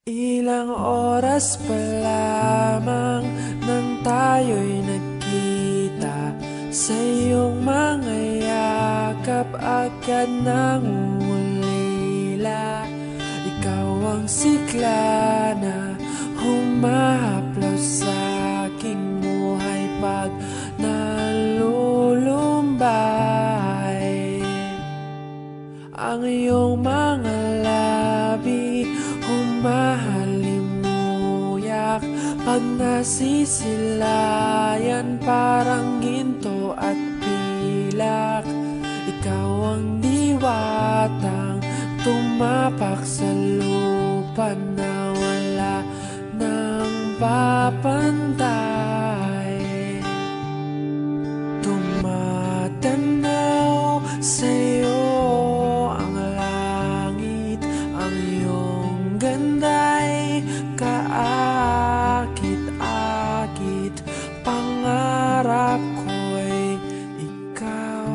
Ilang oras pa lamang nang tayo'y nagkita, sa iyong mga yakap agad nangungulila. Ikaw ang sigla na humahaplos sa aking buhay pag nalulumbay. Ang iyong mga labi humahalimuyak pag nasisilayan, parang ginto at pilak. Ikaw ang diwatang tumapak sa lupa na wala nang papantay. Tumatanaw sa'yo ang langit, ang iyong ganda'y kaakit-akit. Pangarap ko'y ikaw,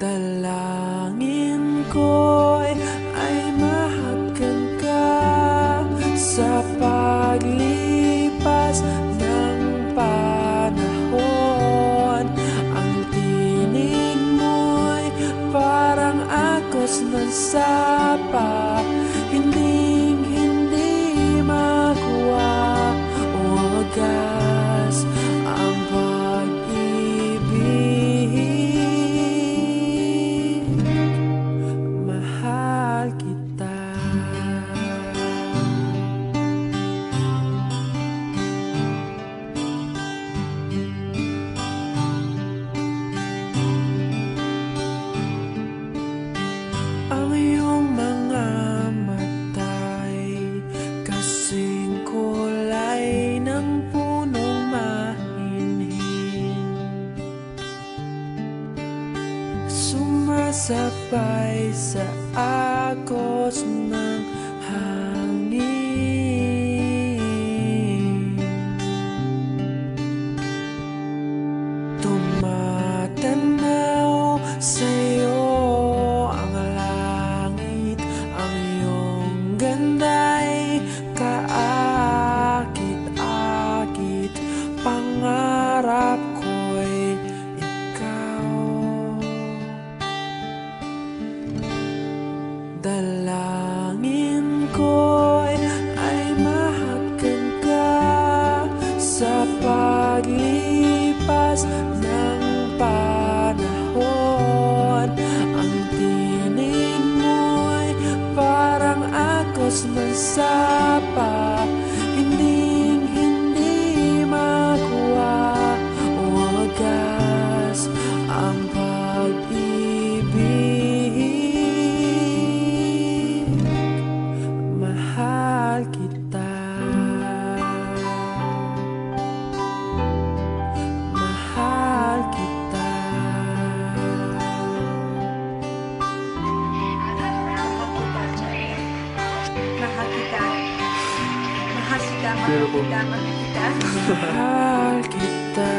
dalangin ko'y ay mahagkan ka sa paglipas ng panahon. Ang tinig mo'y parang agos ng sapa, hinding-hindi makuha o wagas ang pag-ibig. Mahal kita. Ang iyong mga mata'y kasing kulay ng punong mahinhin, sumasabay sa agos ng hangin. Tumatanaw sa'yo ang langit, ang iyong ganda'y kaakit-akit. Pangarap ko'y ikaw, dalangin ko'y ay mahagkan ka sa paglipas ng panahon. Ang tinig mo'y parang agos ng sapa, hinding-hindi makuha o wagas ang pag-ibig. Mahal kita. Mahal kita. Mahal kita. Mahal kita. Mahal kita. Mahal kita. Mahal kita.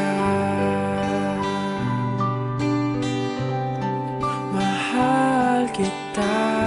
Mahal kita.